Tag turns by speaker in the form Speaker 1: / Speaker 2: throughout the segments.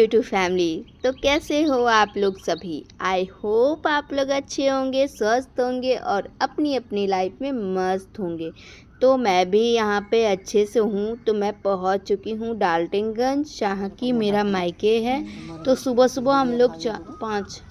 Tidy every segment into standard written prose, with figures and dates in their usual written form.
Speaker 1: YouTube family. तो कैसे हो आप लोग सभी? आई होप आप लोग अच्छे होंगे, स्वस्थ होंगे और अपनी अपनी लाइफ में मस्त होंगे। तो मैं भी यहाँ पे अच्छे से हूँ। तो मैं पहुँच चुकी हूँ डाल्टनगंज, जहाँ की मेरा मायके है। तो सुबह सुबह हम लोग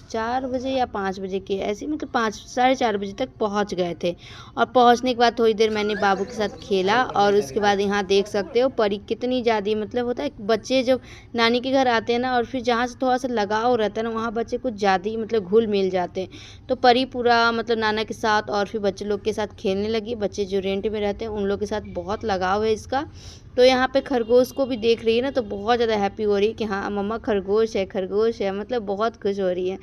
Speaker 1: 4 बजे या 5 बजे के ऐसे मतलब 5 साढ़े 4 बजे तक पहुँच गए थे। और पहुँचने के बाद थोड़ी देर मैंने बाबू के साथ खेला। और उसके बाद यहाँ देख सकते हो परी कितनी ज़्यादा मतलब होता है बच्चे जब नानी के घर आते हैं ना, और फिर जहाँ से थोड़ा सा लगाव रहता है ना, वहाँ बच्चे कुछ ज़्यादा ही मतलब घुल मिल जाते हैं। तो परी पूरा मतलब नाना के साथ और फिर बच्चे लोग के साथ खेलने लगी। बच्चे जो रेंट में रहते हैं उन लोग के साथ बहुत लगाव है इसका। तो यहाँ पे खरगोश को भी देख रही है ना, तो बहुत ज़्यादा हैप्पी हो रही है कि हाँ मम्मा खरगोश है, खरगोश है, मतलब बहुत खुश हो रही है।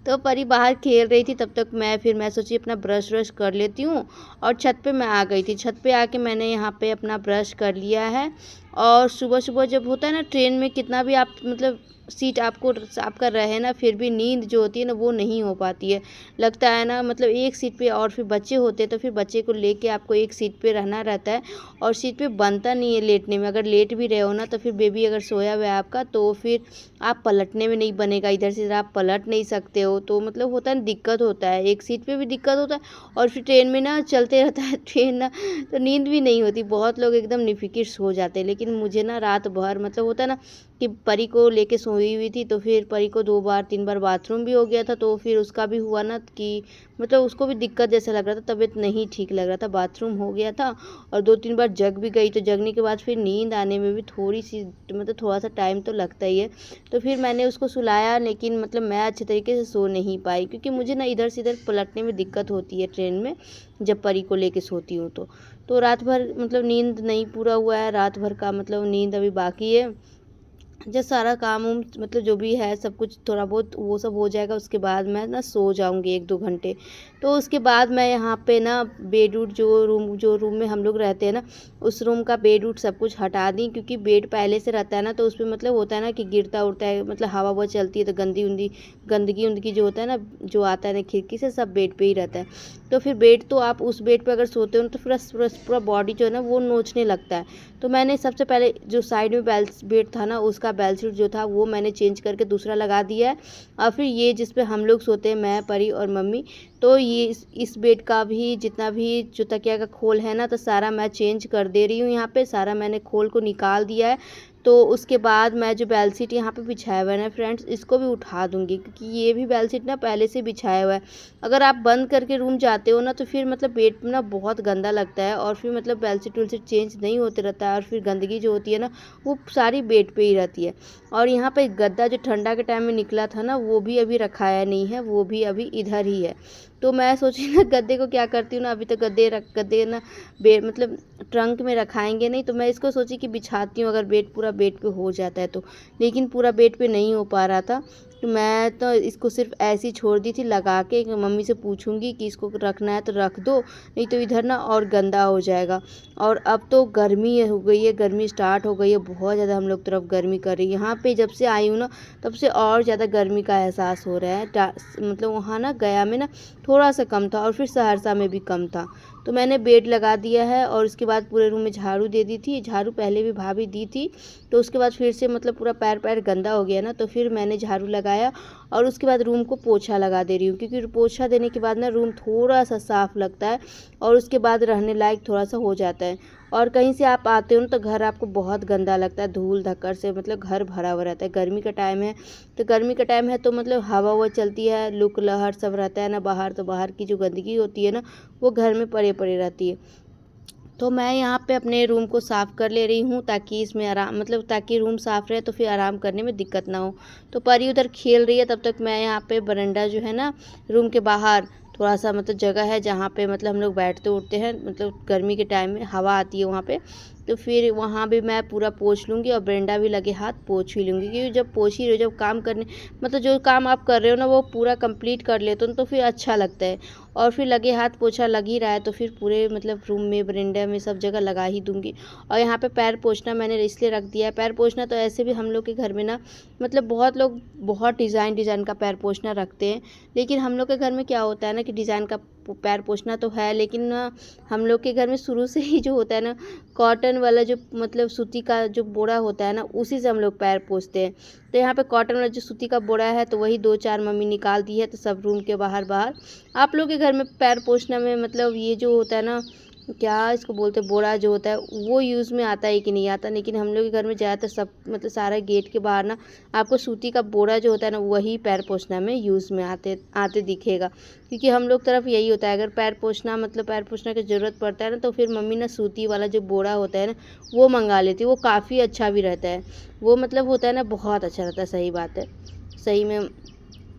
Speaker 1: तो परी बाहर खेल रही थी, तब तक मैं सोची अपना ब्रश व्रश कर लेती हूँ। और छत पे मैं आ गई थी। छत पे आके मैंने यहाँ पे अपना ब्रश कर लिया है। और सुबह सुबह जब होता है ना ट्रेन में, कितना भी आप मतलब सीट आपका रहे ना, फिर भी नींद जो होती है ना वो नहीं हो पाती है। लगता है ना मतलब एक सीट पे, और फिर बच्चे होते हैं तो फिर बच्चे को लेके आपको एक सीट पे रहना रहता है। और सीट पे बनता नहीं है लेटने में। अगर लेट भी रहे हो ना, तो फिर बेबी अगर सोया हुआ है आपका, तो फिर आप पलटने में नहीं बनेगा, इधर से इधर आप पलट नहीं सकते हो। तो मतलब होता है ना, दिक्कत होता है, एक सीट पे भी दिक्कत होता है। और फिर ट्रेन में ना चलते रहता है ट्रेन ना, तो नींद भी नहीं होती। बहुत लोग एकदम निफिकिर सो जाते हैं, लेकिन मुझे ना रात भर मतलब होता है ना कि परी को लेके सोई हुई थी। तो फिर परी को 2 बार 3 बार बाथरूम भी हो गया था। तो फिर उसका भी हुआ ना कि मतलब उसको भी दिक्कत जैसा लग रहा था, तबीयत नहीं ठीक लग रहा था, बाथरूम हो गया था। और 2 3 बार जग भी गई। तो जगने के बाद फिर नींद आने में भी थोड़ी सी मतलब थोड़ा सा टाइम तो लगता ही है। तो फिर मैंने उसको सुलाया, लेकिन मतलब मैं अच्छे तरीके से सो नहीं पाई, क्योंकि मुझे ना इधर से इधर पलटने में दिक्कत होती है ट्रेन में, जब परी को लेके सोती हूँ तो रात भर मतलब नींद नहीं पूरा हुआ है। रात भर का मतलब नींद अभी बाकी है। जब सारा काम उम मतलब जो भी है सब कुछ थोड़ा बहुत वो सब हो जाएगा, उसके बाद मैं ना सो जाऊँगी 1 2 घंटे। तो उसके बाद मैं यहाँ पे ना बेड उड जो रूम में हम लोग रहते हैं ना, उस रूम का बेड उड सब कुछ हटा दी। क्योंकि बेड पहले से रहता है ना, तो उसमें मतलब होता है ना कि गिरता उड़ता है, मतलब हवा ववा चलती है तो गंदगी उंदगी जो होता है ना, जो आता है ना खिड़की से, सब बेड पे ही रहता है। तो फिर बेड तो आप उस बेड पे अगर सोते हो ना, तो पूरा बॉडी जो है ना वो नोचने लगता है। तो मैंने सबसे पहले जो साइड में बेड था ना, उसका बेडशीट जो था वो मैंने चेंज करके दूसरा लगा दिया है। और फिर ये जिस पे हम लोग सोते हैं, मैं परी और मम्मी, तो ये इस बेड का भी जितना भी जो तकिया का खोल है ना, तो सारा मैं चेंज कर दे रही हूँ। यहाँ पे सारा मैंने खोल को निकाल दिया है। तो उसके बाद मैं जो बेडशीट यहाँ पे बिछाया हुआ है ना फ्रेंड्स, इसको भी उठा दूँगी, क्योंकि ये भी बेडशीट ना पहले से बिछाया हुआ है। अगर आप बंद करके रूम जाते हो ना, तो फिर मतलब बेड ना बहुत गंदा लगता है। और फिर मतलब बेडशीट वेडशीट चेंज नहीं होते रहता है, और फिर गंदगी जो होती है ना, वो सारी बेड पे ही रहती है। और यहाँ पे गद्दा जो ठंडा के टाइम में निकला था ना, वो भी अभी रखाया नहीं है, वो भी अभी इधर ही है। तो मैं सोची ना गद्दे को क्या करती हूँ ना, अभी तो गद्दे ना बेड मतलब ट्रंक में रखाएंगे नहीं, तो मैं इसको सोची कि बिछाती हूँ, अगर पूरा बेड पे हो जाता है तो। लेकिन पूरा बेड पे नहीं हो पा रहा था। तो मैं तो इसको सिर्फ ऐसे ही छोड़ दी थी लगा के। मम्मी से पूछूंगी कि इसको रखना है तो रख दो, नहीं तो इधर ना और गंदा हो जाएगा। और अब तो गर्मी हो गई है, गर्मी स्टार्ट हो गई है, बहुत ज़्यादा हम लोग तरफ गर्मी कर रही है। यहाँ पे जब से आई हूँ ना, तब से और ज़्यादा गर्मी का एहसास हो रहा है। मतलब वहाँ ना गया में ना थोड़ा सा कम था, और फिर सहरसा में भी कम था। तो मैंने बेड लगा दिया है, और उसके बाद पूरे रूम में झाड़ू दे दी थी। झाड़ू पहले भी भाभी दी थी, तो उसके बाद फिर से मतलब पूरा पैर पैर गंदा हो गया ना, तो फिर मैंने झाड़ू लगाया। और उसके बाद रूम को पोछा लगा दे रही हूँ, क्योंकि पोछा देने के बाद ना रूम थोड़ा सा साफ़ लगता है, और उसके बाद रहने लायक थोड़ा सा हो जाता है। और कहीं से आप आते हो ना, तो घर आपको बहुत गंदा लगता है, धूल धक्कर से मतलब घर भरा हुआ रहता है। गर्मी का टाइम है, तो गर्मी का टाइम है तो मतलब हवा ववा चलती है, लुक लहर सब रहता है ना बाहर, तो बाहर की जो गंदगी होती है ना, वो घर में पड़े पड़े रहती है। तो मैं यहाँ पे अपने रूम को साफ़ कर ले रही हूँ, ताकि इसमें आराम मतलब ताकि रूम साफ़ रहे, तो फिर आराम करने में दिक्कत ना हो। तो परी उधर खेल रही है, तब तक मैं यहाँ पे बरंडा जो है ना, रूम के बाहर थोड़ा सा मतलब जगह है, जहाँ पे मतलब हम लोग बैठते उठते हैं, मतलब गर्मी के टाइम में हवा आती है वहाँ पे। तो फिर वहाँ भी मैं पूरा पोंछ लूँगी, और बरंडा भी लगे हाथ पोंछ ही लूँगी, क्योंकि जब पोंछ ही रहे हो, जब काम करने मतलब जो काम आप कर रहे हो ना, वो पूरा कंप्लीट कर लेते हो तो फिर अच्छा लगता है। और फिर लगे हाथ पोछा लग ही रहा है, तो फिर पूरे मतलब रूम में बरंडे में सब जगह लगा ही दूँगी। और यहाँ पे पैर पोंछना मैंने इसलिए रख दिया है। पैर पोंछना तो ऐसे भी हम लोग के घर में ना मतलब बहुत लोग बहुत डिज़ाइन डिज़ाइन का पैर पोंछना रखते हैं, लेकिन हम लोग के घर में क्या होता है ना कि डिज़ाइन का पैर पोंछना तो है, लेकिन ना हम लोग के घर में शुरू से ही जो होता है ना, कॉटन वाला जो मतलब सूती का जो बोरा होता है ना, उसी से हम लोग पैर पोंछते हैं। तो यहाँ पे कॉटन वाला जो सूती का बोरा है, तो वही 2-4 मम्मी निकाल दी है, तो सब रूम के बाहर बाहर। आप लोग के घर में पैर पोंछना में मतलब ये जो होता है ना, क्या इसको बोलते हैं, बोरा जो होता है, वो यूज़ में आता है कि नहीं आता, लेकिन हम लोग के घर में ज़्यादातर सब मतलब सारा गेट के बाहर ना आपको सूती का बोरा जो होता है ना, वही पैर पोंछना में यूज़ में आते आते दिखेगा। क्योंकि हम लोग तरफ यही होता है, अगर पैर पोंछना मतलब पैर पोंछना की ज़रूरत पड़ता है ना, तो फिर मम्मी ना सूती वाला जो बोरा होता है ना, वो मंगा लेती है। वो काफ़ी अच्छा भी रहता है, वो मतलब होता है ना, बहुत अच्छा रहता है। सही बात है, सही में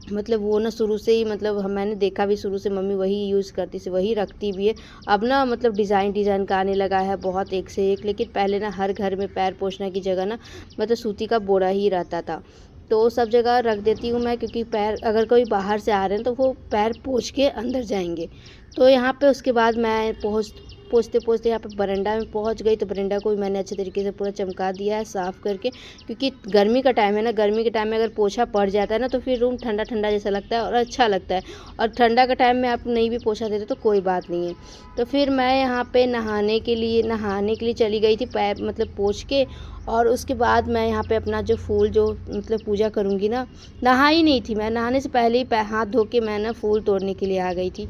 Speaker 1: मतलब वो ना शुरू से ही मतलब मैंने देखा भी, शुरू से मम्मी वही यूज़ करती थी, वही रखती भी है। अब ना मतलब डिज़ाइन डिज़ाइन का आने लगा है बहुत, एक से एक। लेकिन पहले ना हर घर में पैर पोंछने की जगह ना मतलब सूती का बोरा ही रहता था, तो सब जगह रख देती हूँ मैं। क्योंकि पैर अगर कोई बाहर से आ रहे हैं तो वो पैर पोंछ के अंदर जाएंगे। तो यहाँ पे उसके बाद मैं पोंछते पोंछते यहाँ पे बरंडा में पहुँच गई। तो बरंडा को भी मैंने अच्छे तरीके से पूरा चमका दिया है साफ़ करके, क्योंकि गर्मी का टाइम है ना, गर्मी के टाइम में अगर पोछा पड़ जाता है ना, तो फिर रूम ठंडा ठंडा जैसा लगता है और अच्छा लगता है। और ठंडा का टाइम में आप नहीं भी पोछा देते तो कोई बात नहीं है। तो फिर मैं यहाँ पे नहाने के लिए चली गई थी, पैर मतलब पोंछ के। और उसके बाद मैं यहाँ पे अपना जो फूल जो मतलब पूजा करूँगी ना, नहाई नहीं थी मैं, नहाने से पहले ही हाथ धो के मैं ना फूल तोड़ने के लिए आ गई थी।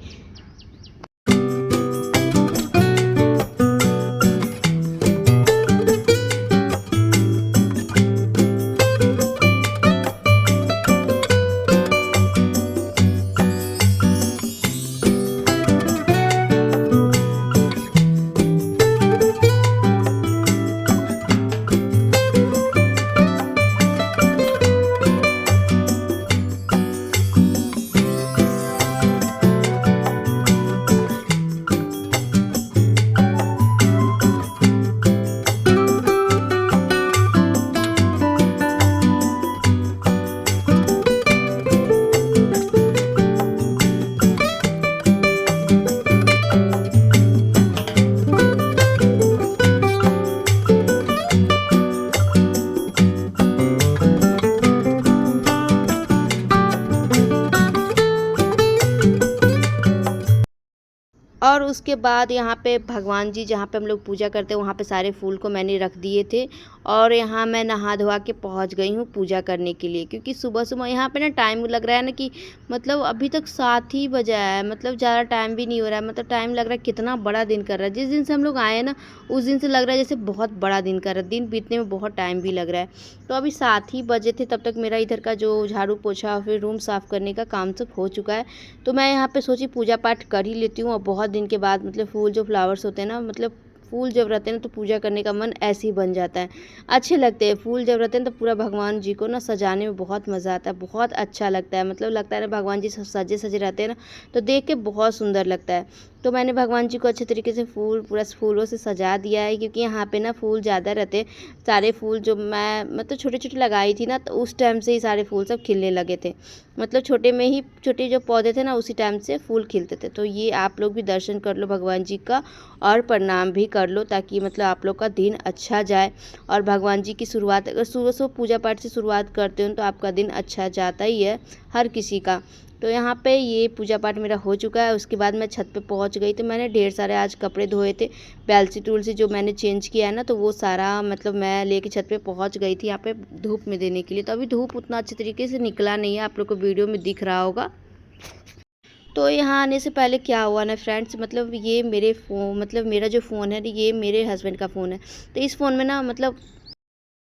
Speaker 1: और उसके बाद यहाँ पे भगवान जी जहाँ पे हम लोग पूजा करते हैं, वहाँ पे सारे फूल को मैंने रख दिए थे। और यहाँ मैं नहा धोवा के पहुँच गई हूँ पूजा करने के लिए। क्योंकि सुबह सुबह यहाँ पे ना टाइम लग रहा है ना, कि मतलब अभी तक 7 ही बजा है, मतलब ज़्यादा टाइम भी नहीं हो रहा है। मतलब टाइम लग रहा है कितना बड़ा दिन कर रहा है। जिस दिन से हम लोग आए हैं ना, उस दिन से लग रहा है जैसे बहुत बड़ा दिन कर रहा है, दिन बीतने में बहुत टाइम भी लग रहा है। तो अभी 7 ही बजे थे, तब तक मेरा इधर का जो झाड़ू पोछा और फिर रूम साफ़ करने का काम सब हो चुका है। तो मैं यहाँ पे सोची पूजा पाठ कर ही लेती हूँ। और बहुत दिन के बाद मतलब फूल जो फ्लावर्स होते हैं ना, मतलब फूल जब रहते हैं ना, तो पूजा करने का मन ऐसे ही बन जाता है, अच्छे लगते हैं। फूल जब रहते हैं तो पूरा भगवान जी को ना सजाने में बहुत मज़ा आता है, बहुत अच्छा लगता है। मतलब लगता है ना भगवान जी सजे सजे रहते हैं ना, तो देख के बहुत सुंदर लगता है। तो मैंने भगवान जी को अच्छे तरीके से पूरा फूलों से सजा दिया है। क्योंकि यहाँ पे ना फूल ज़्यादा रहते हैं, सारे फूल जो मैं मतलब छोटे छोटे लगाई थी ना, तो उस टाइम से ही सारे फूल सब खिलने लगे थे। मतलब छोटे में ही छोटे जो पौधे थे ना, उसी टाइम से फूल खिलते थे। तो ये आप लोग भी दर्शन कर लो भगवान जी का, और प्रणाम भी कर लो, ताकि मतलब आप लोग का दिन अच्छा जाए। और भगवान जी की शुरुआत अगर सुबह सुबह पूजा पाठ से शुरुआत करते हो तो आपका दिन अच्छा जाता ही है, हर किसी का। तो यहाँ पे ये पूजा पाठ मेरा हो चुका है। उसके बाद मैं छत पे पहुँच गई। तो मैंने ढेर सारे आज कपड़े धोए थे, बेलसी टूल से जो मैंने चेंज किया है ना, तो वो सारा मतलब मैं लेके छत पे पहुँच गई थी यहाँ पे धूप में देने के लिए। तो अभी धूप उतना अच्छे तरीके से निकला नहीं है, आप लोग को वीडियो में दिख रहा होगा। तो यहाँ आने से पहले क्या हुआ ना फ्रेंड्स, मतलब ये मेरे फ़ोन मतलब मेरा जो फ़ोन है, ये मेरे हस्बैंड का फ़ोन है। तो इस फ़ोन में ना मतलब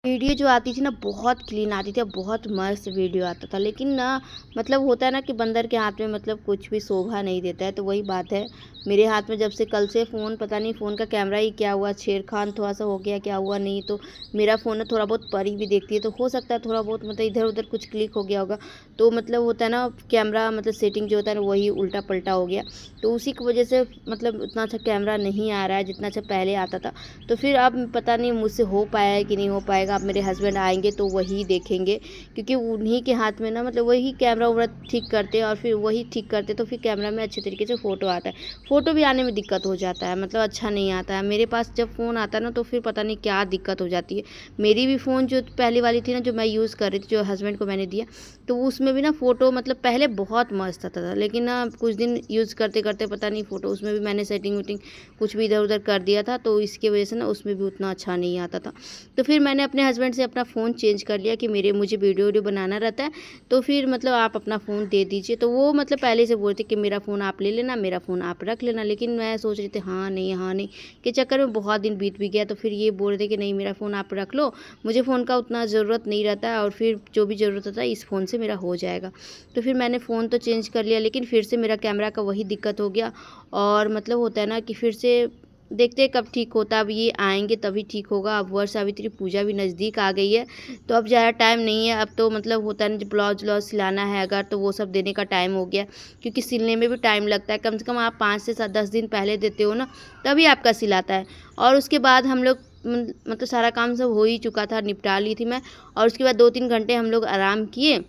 Speaker 1: वीडियो जो आती थी ना, बहुत क्लीन आती थी, बहुत मस्त वीडियो आता था। लेकिन ना मतलब होता है ना कि बंदर के हाथ में मतलब कुछ भी शोभा नहीं देता है। तो वही बात है, मेरे हाथ में जब से कल से फ़ोन, पता नहीं फ़ोन का कैमरा ही क्या हुआ, छेड़खान थोड़ा सा हो गया, क्या हुआ नहीं। तो मेरा फ़ोन ना थोड़ा बहुत परी भी देखती है, तो हो सकता है थोड़ा बहुत मतलब इधर उधर कुछ क्लिक हो गया होगा। तो मतलब होता है ना कैमरा मतलब सेटिंग जो होता है ना, वही उल्टा पल्टा हो गया। तो उसी की वजह से मतलब उतना अच्छा कैमरा नहीं आ रहा है जितना अच्छा पहले आता था। तो फिर अब पता नहीं मुझसे हो पाया है कि नहीं हो पाएगा। आएगा, अब मेरे हस्बैंड आएंगे तो वही देखेंगे, क्योंकि उन्हीं के हाथ में ना मतलब वही कैमरा वगैरह ठीक करते हैं और फिर वही ठीक करते तो फिर कैमरा में अच्छे तरीके से फ़ोटो आता है। फ़ोटो भी आने में दिक्कत हो जाता है, मतलब अच्छा नहीं आता है। मेरे पास जब फ़ोन आता है ना तो फिर पता नहीं क्या दिक्कत हो जाती है। मेरी भी फ़ोन जो पहले वाली थी ना, जो मैं यूज़ कर रही थी, जो हस्बैंड को मैंने दिया, तो उसमें भी ना फ़ोटो मतलब पहले बहुत मस्त आता था, लेकिन ना कुछ दिन यूज़ करते करते पता नहीं फ़ोटो, उसमें भी मैंने सेटिंग वेटिंग कुछ भी इधर उधर कर दिया था, तो इसकी वजह से ना उसमें भी उतना अच्छा नहीं आता था। तो फिर मैंने अपने हस्बैंड से अपना फ़ोन चेंज कर लिया कि मुझे वीडियो बनाना रहता है, तो फिर मतलब आप अपना फ़ोन दे दीजिए। तो वो मतलब पहले से बोलते कि मेरा फ़ोन आप ले लेना, मेरा फ़ोन आप रख लेना, लेकिन मैं सोच रही थी हाँ नहीं के चक्कर में बहुत दिन बीत भी गया। तो फिर ये बोल रहे थे कि नहीं, मेरा फ़ोन आप रख लो, मुझे फ़ोन का उतना ज़रूरत नहीं रहता है और फिर जो भी ज़रूरत होता है इस फ़ोन से मेरा हो जाएगा। तो फिर मैंने फ़ोन तो चेंज कर लिया, लेकिन फिर से मेरा कैमरा का वही दिक्कत हो गया। और मतलब होता है ना कि फिर से देखते हैं कब ठीक होता है। अब ये आएंगे तभी ठीक होगा। अब वट सावित्री पूजा भी नज़दीक आ गई है, तो अब ज़्यादा टाइम नहीं है। अब तो मतलब होता है ना, ब्लाउज व्लाउज सिलाना है अगर, तो वो सब देने का टाइम हो गया, क्योंकि सिलने में भी टाइम लगता है। कम से कम आप 5 से 10 दिन पहले देते हो ना, तभी आपका सिलाता है। और उसके बाद हम लोग मतलब सारा काम सब हो ही चुका था, निपटा ली थी मैं। और उसके बाद 2-3 घंटे हम लोग आराम किए।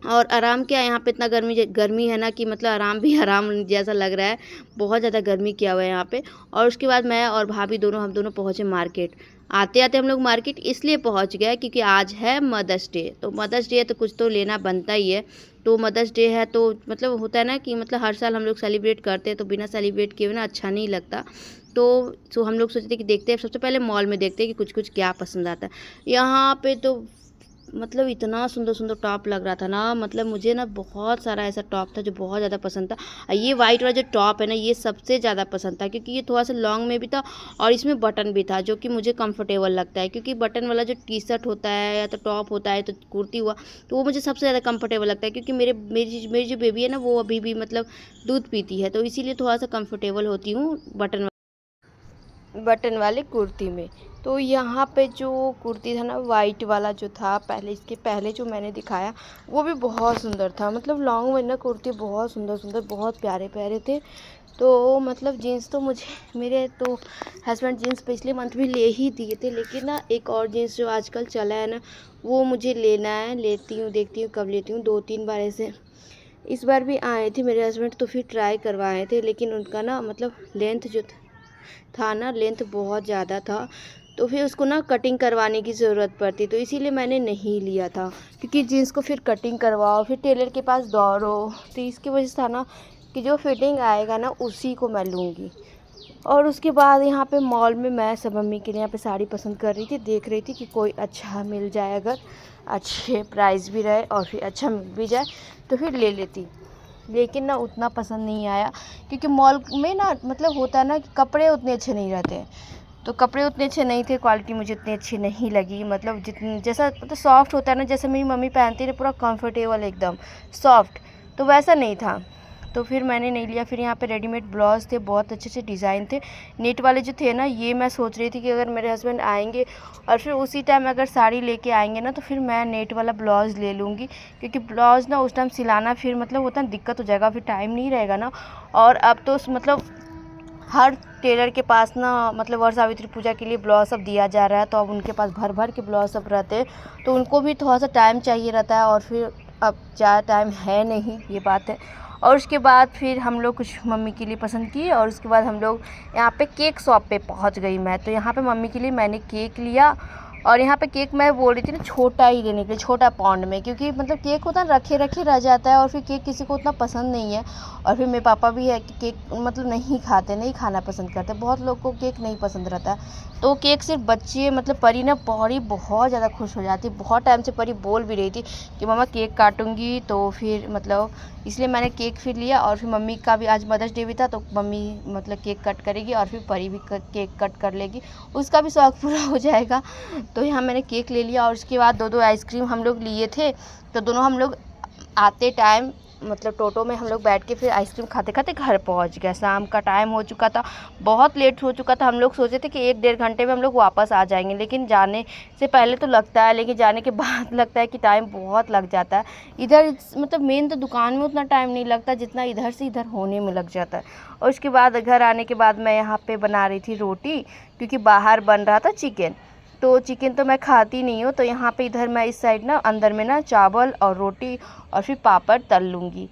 Speaker 1: और आराम क्या, यहाँ पे इतना गर्मी है ना कि मतलब आराम भी आराम जैसा लग रहा है, बहुत ज़्यादा गर्मी किया हुआ है यहाँ पे। और उसके बाद मैं और भाभी हम दोनों पहुँचे मार्केट। आते आते हम लोग मार्केट इसलिए पहुँच गए क्योंकि आज है मदर्स डे। तो मदर्स डे है तो कुछ तो लेना बनता ही है। तो मदर्स डे है तो मतलब होता है ना कि मतलब हर साल हम लोग सेलिब्रेट करते हैं, तो बिना सेलिब्रेट किए ना अच्छा नहीं लगता। तो हम लोग सोचते कि देखते हैं, सबसे पहले मॉल में देखते हैं कि कुछ कुछ क्या पसंद आता है। यहाँ पे तो मतलब इतना सुंदर सुंदर टॉप लग रहा था ना, मतलब मुझे ना बहुत सारा ऐसा टॉप था जो बहुत ज़्यादा पसंद था। ये वाइट वाला जो टॉप है ना, ये सबसे ज़्यादा पसंद था, क्योंकि ये थोड़ा सा लॉन्ग में भी था और इसमें बटन भी था, जो कि मुझे कंफर्टेबल लगता है। क्योंकि बटन वाला जो टी शर्ट होता है या तो टॉप होता है, तो कुर्ती हुआ, तो वो मुझे सबसे ज़्यादा कंफर्टेबल लगता है। क्योंकि मेरी जो बेबी है ना, वो अभी भी मतलब दूध पीती है, तो इसीलिए थोड़ा सा कंफर्टेबल होती हूँ बटन वाली कुर्ती में। तो यहाँ पे जो कुर्ती था ना, वाइट वाला जो था, पहले इसके पहले जो मैंने दिखाया, वो भी बहुत सुंदर था। मतलब लॉन्ग में ना कुर्ती बहुत सुंदर सुंदर, बहुत प्यारे प्यारे थे। तो मतलब जीन्स तो मेरे तो हस्बैंड जीन्स पिछले मंथ भी ले ही दिए थे, लेकिन ना एक और जीन्स जो आजकल चला है ना, वो मुझे लेना है। लेती हूँ, देखती हूँ कब लेती हूँ। 2-3 बार ऐसे इस बार भी आए थे मेरे हस्बैंड, तो फिर ट्राई करवाए थे, लेकिन उनका ना मतलब लेंथ जो था ना, लेंथ बहुत ज़्यादा था, तो फिर उसको ना कटिंग करवाने की ज़रूरत पड़ती, तो इसीलिए मैंने नहीं लिया था। क्योंकि जीन्स को फिर कटिंग करवाओ, फिर टेलर के पास दौड़ो, तो इसकी वजह से था ना कि जो फिटिंग आएगा ना उसी को मैं लूँगी। और उसके बाद यहाँ पे मॉल में मैं सब मम्मी के लिए यहाँ पे साड़ी पसंद कर रही थी, देख रही थी कि कोई अच्छा मिल जाए, अगर अच्छे प्राइस भी रहे और फिर अच्छा मिल भी जाए तो फिर ले लेती। लेकिन ना उतना पसंद नहीं आया, क्योंकि मॉल में ना मतलब होता है ना कि कपड़े उतने अच्छे नहीं रहते हैं। तो कपड़े उतने अच्छे नहीं थे, क्वालिटी मुझे उतनी अच्छी नहीं लगी। मतलब जितनी जैसा मतलब सॉफ्ट होता है ना, जैसे मेरी मम्मी पहनती है पूरा कंफर्टेबल एकदम सॉफ्ट, तो वैसा नहीं था। तो फिर मैंने नहीं लिया। फिर यहाँ पे रेडीमेड ब्लाउज़ थे, बहुत अच्छे अच्छे डिज़ाइन थे। नेट वाले जो थे ना, ये मैं सोच रही थी कि अगर मेरे हस्बैंड आएंगे और फिर उसी टाइम अगर साड़ी लेके आएंगे ना, तो फिर मैं नेट वाला ब्लाउज़ ले लूँगी। क्योंकि ब्लाउज़ ना उस टाइम सिलाना फिर मतलब होता है दिक्कत हो जाएगा, फिर टाइम नहीं रहेगा ना। और अब तो मतलब हर टेलर के पास ना मतलब वट सावित्री पूजा के लिए ब्लाउज सब दिया जा रहा है, तो अब उनके पास भर भर के ब्लाउज सब रहते हैं, तो उनको भी थोड़ा सा टाइम चाहिए रहता है। और फिर अब ज़्यादा टाइम है नहीं, ये बात है। और उसके बाद फिर हम लोग कुछ मम्मी के लिए पसंद किए, और उसके बाद हम लोग यहाँ पे केक शॉप पे पहुँच गई मैं। तो यहाँ पे मम्मी के लिए मैंने केक लिया। और यहाँ पे केक मैं बोल रही थी ना छोटा ही लेने के लिए, छोटा पाउंड में, क्योंकि मतलब केक होता है रखे रखे रह जाता है, और फिर केक किसी को उतना पसंद नहीं है। और फिर मेरे पापा भी है कि केक मतलब नहीं खाते, नहीं खाना पसंद करते, बहुत लोग को केक नहीं पसंद रहता है। तो केक सिर्फ बच्चे मतलब परी ना, परी बहुत ज़्यादा खुश हो जाती। बहुत टाइम से परी बोल भी रही थी कि मम्मा केक काटूंगी, तो फिर मतलब इसलिए मैंने केक फिर लिया। और फिर मम्मी का भी आज मदर्स डे भी था, तो मम्मी मतलब केक कट करेगी और फिर परी भी केक कट कर लेगी, उसका भी शौक़ पूरा हो जाएगा। तो यहाँ मैंने केक ले लिया। और उसके बाद 2-2 आइसक्रीम हम लोग लिए थे, तो दोनों हम लोग आते टाइम मतलब टोटो में हम लोग बैठ के फिर आइसक्रीम खाते खाते घर पहुँच गए। शाम का टाइम हो चुका था, बहुत लेट हो चुका था। हम लोग सोचे थे कि 1-1.5 घंटे में हम लोग वापस आ जाएंगे, लेकिन जाने से पहले तो लगता है, लेकिन जाने के बाद लगता है कि टाइम बहुत लग जाता है। इधर मतलब मेन तो दुकान में उतना टाइम नहीं लगता जितना इधर से इधर होने में लग जाता है। और उसके बाद घर आने के बाद मैं यहाँ पे बना रही थी रोटी, क्योंकि बाहर बन रहा था चिकन। तो चिकन तो मैं खाती नहीं हूँ, तो यहाँ पे इधर मैं इस साइड ना अंदर में ना चावल और रोटी और फिर पापड़ तल लूँगी।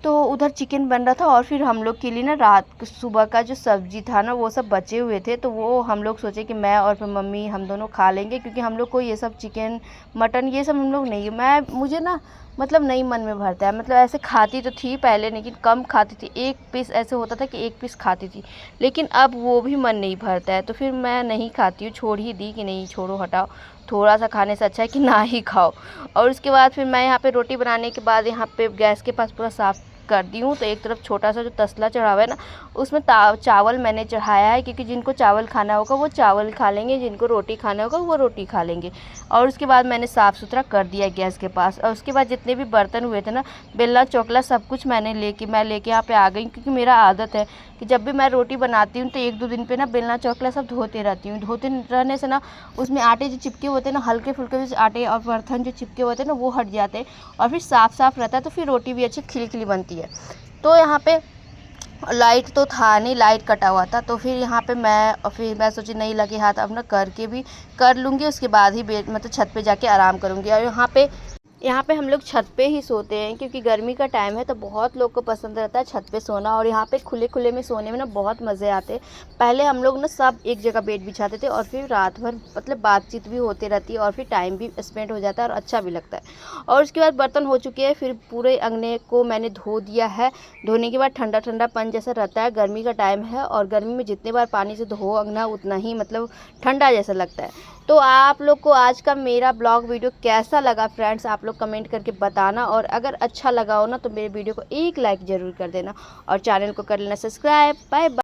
Speaker 1: तो उधर चिकन बन रहा था और फिर हम लोग के लिए ना रात सुबह का जो सब्ज़ी था ना वो सब बचे हुए थे, तो वो हम लोग सोचे कि मैं और फिर मम्मी हम दोनों खा लेंगे, क्योंकि हम लोग को ये सब चिकन मटन ये सब हम लोग नहीं, मुझे ना मतलब नहीं मन में भरता है। मतलब ऐसे खाती तो थी पहले, लेकिन कम खाती थी, एक पीस ऐसे होता था कि एक पीस खाती थी, लेकिन अब वो भी मन नहीं भरता है, तो फिर मैं नहीं खाती हूँ, छोड़ ही दी कि नहीं छोड़ो हटाओ, थोड़ा सा खाने से अच्छा है कि ना ही खाओ। और उसके बाद फिर मैं यहाँ पे रोटी बनाने के बाद यहाँ पे गैस के पास पूरा साफ़ कर दी हूँ। तो एक तरफ छोटा सा जो तसला चढ़ा हुआ है ना उसमें चावल मैंने चढ़ाया है, क्योंकि जिनको चावल खाना होगा वो चावल खा लेंगे, जिनको रोटी खाना होगा वो रोटी खा लेंगे। और उसके बाद मैंने साफ़ सुथरा कर दिया गैस के पास। और उसके बाद जितने भी बर्तन हुए थे ना, बेलना चौकला सब कुछ मैं लेके यहाँ पे आ गई, क्योंकि मेरा आदत है कि जब भी मैं रोटी बनाती हूँ तो 1-2 दिन पे ना बेलना चौकला सब धोते रहती हूँ। धोते रहने से ना उसमें आटे जो चिपके होते हैं ना, हल्के फुल्के जो आटे और बर्तन जो चिपके होते हैं ना वो हट जाते हैं, और फिर साफ़ साफ़ रहता है, तो फिर रोटी भी अच्छी खिली खिली बनती है। तो यहाँ पे लाइट तो था नहीं, लाइट कटा हुआ था, तो फिर यहाँ पे मैं सोची नहीं लगे हाथ, अब ना करके भी कर लूँगी, उसके बाद ही मतलब छत पे जाके आराम करूँगी। और यहाँ पे हम लोग छत पे ही सोते हैं, क्योंकि गर्मी का टाइम है तो बहुत लोग को पसंद रहता है छत पे सोना, और यहाँ पे खुले खुले में सोने में ना बहुत मज़े आते हैं। पहले हम लोग ना सब एक जगह बेड बिछाते थे, और फिर रात भर मतलब बातचीत भी होती रहती है, और फिर टाइम भी स्पेंड हो जाता है और अच्छा भी लगता है। और उसके बाद बर्तन हो चुके हैं, फिर पूरे अंगने को मैंने धो दिया है। धोने के बाद ठंडा ठंडापन जैसा रहता है, गर्मी का टाइम है, और गर्मी में जितने बार पानी से धो अंगना उतना ही मतलब ठंडा जैसा लगता है। तो आप लोग को आज का मेरा ब्लॉग वीडियो कैसा लगा फ्रेंड्स, आप लोग कमेंट करके बताना, और अगर अच्छा लगा हो ना तो मेरे वीडियो को एक लाइक ज़रूर कर देना, और चैनल को कर लेना सब्सक्राइब। Bye bye.